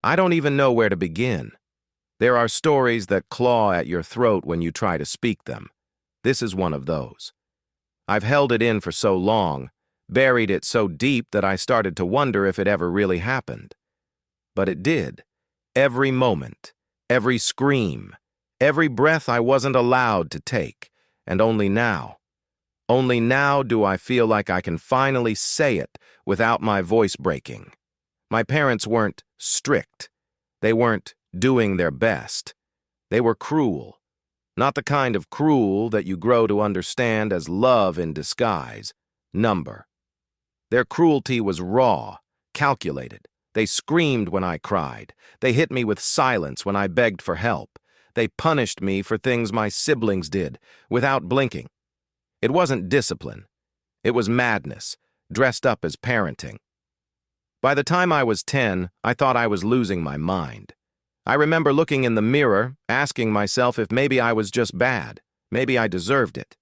I don't even know where to begin. There are stories that claw at your throat when you try to speak them. This is one of those. I've held it in for so long, buried it so deep that I started to wonder if it ever really happened. But it did. Every moment, every scream, every breath I wasn't allowed to take, and only now do I feel like I can finally say it without my voice breaking. My parents weren't strict. They weren't doing their best. They were cruel. Not the kind of cruel that you grow to understand as love in disguise. Number. Their cruelty was raw, calculated. They screamed when I cried. They hit me with silence when I begged for help. They punished me for things my siblings did, without blinking. It wasn't discipline. It was madness, dressed up as parenting. By the time I was 10, I thought I was losing my mind. I remember looking in the mirror, asking myself if maybe I was just bad, maybe I deserved it.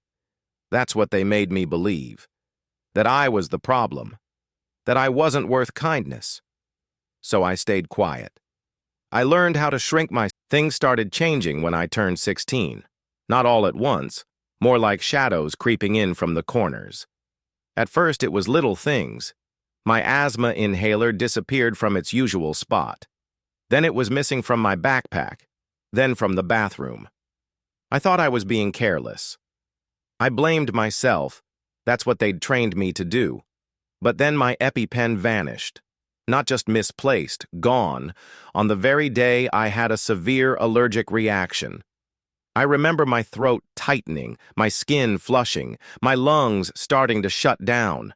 That's what they made me believe. That I was the problem. That I wasn't worth kindness. So I stayed quiet. I learned how to shrink my... Things started changing when I turned 16. Not all at once, more like shadows creeping in from the corners. At first it was little things. My asthma inhaler disappeared from its usual spot. Then it was missing from my backpack, then from the bathroom. I thought I was being careless. I blamed myself. That's what they'd trained me to do. But then my EpiPen vanished. Not just misplaced, gone, on the very day I had a severe allergic reaction. I remember my throat tightening, my skin flushing, my lungs starting to shut down.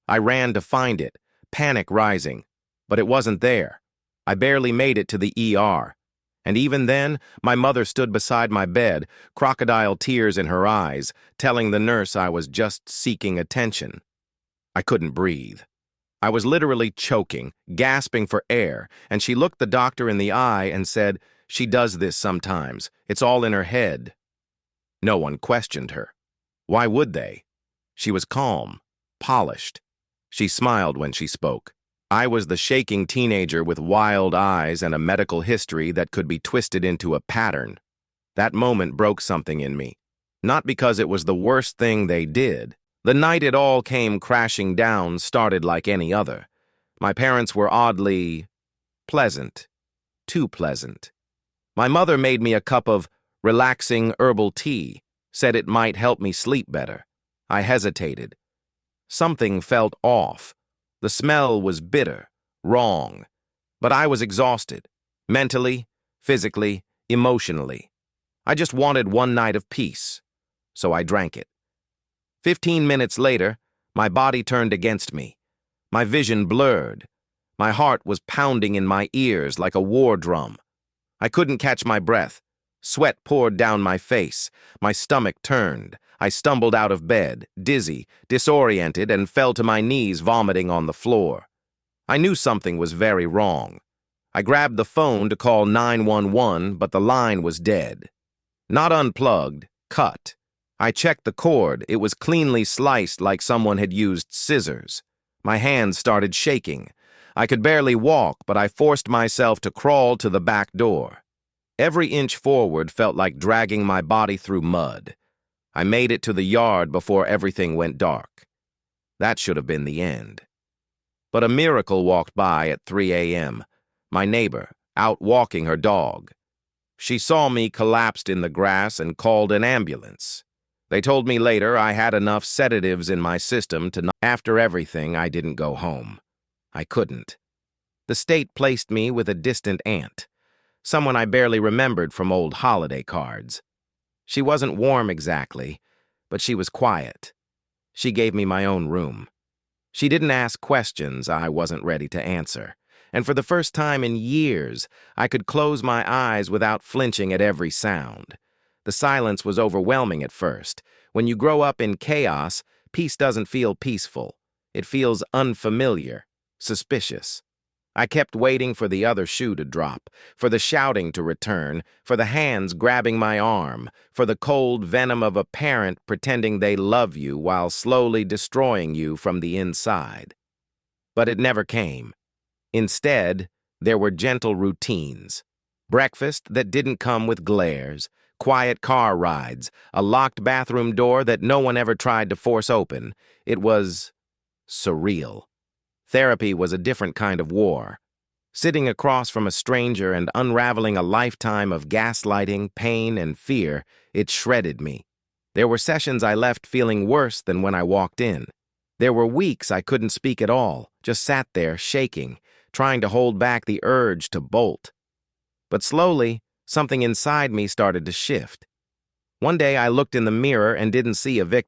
I ran to find it, panic rising, but it wasn't there. I barely made it to the ER. And even then, my mother stood beside my bed, crocodile tears in her eyes, telling the nurse I was just seeking attention. I couldn't breathe. I was literally choking, gasping for air, and she looked the doctor in the eye and said, "She does this sometimes. It's all in her head." No one questioned her. Why would they? She was calm, polished. She smiled when she spoke. I was the shaking teenager with wild eyes and a medical history that could be twisted into a pattern. That moment broke something in me. Not because it was the worst thing they did. The night it all came crashing down started like any other. My parents were oddly pleasant. Too pleasant. My mother made me a cup of relaxing herbal tea, said it might help me sleep better. I hesitated. Something felt off. The smell was bitter, wrong. But I was exhausted. Mentally, physically, emotionally. I just wanted one night of peace. So I drank it. 15 minutes later, my body turned against me. My vision blurred. My heart was pounding in my ears like a war drum. I couldn't catch my breath. Sweat poured down my face. My stomach turned. I stumbled out of bed, dizzy, disoriented, and fell to my knees, vomiting on the floor. I knew something was very wrong. I grabbed the phone to call 911, but the line was dead. Not unplugged, cut. I checked the cord. It was cleanly sliced like someone had used scissors. My hands started shaking. I could barely walk, but I forced myself to crawl to the back door. Every inch forward felt like dragging my body through mud. I made it to the yard before everything went dark. That should have been the end. But a miracle walked by at 3 a.m., my neighbor, out walking her dog. She saw me collapsed in the grass and called an ambulance. They told me later I had enough sedatives in my system to not... After everything, I didn't go home. I couldn't. The state placed me with a distant aunt, someone I barely remembered from old holiday cards. She wasn't warm exactly, but she was quiet. She gave me my own room. She didn't ask questions I wasn't ready to answer, and for the first time in years, I could close my eyes without flinching at every sound. The silence was overwhelming at first. When you grow up in chaos, peace doesn't feel peaceful. It feels unfamiliar, suspicious. I kept waiting for the other shoe to drop, for the shouting to return, for the hands grabbing my arm, for the cold venom of a parent pretending they love you while slowly destroying you from the inside. But it never came. Instead, There were gentle routines. Breakfast that didn't come with glares, quiet car rides, a locked bathroom door that no one ever tried to force open. It was surreal. Therapy was a different kind of war. Sitting across from a stranger and unraveling a lifetime of gaslighting, pain, and fear, it shredded me. There were sessions I left feeling worse than when I walked in. There were weeks I couldn't speak at all, just sat there, shaking, trying to hold back the urge to bolt. But slowly, something inside me started to shift. One day I looked in the mirror and didn't see a victim.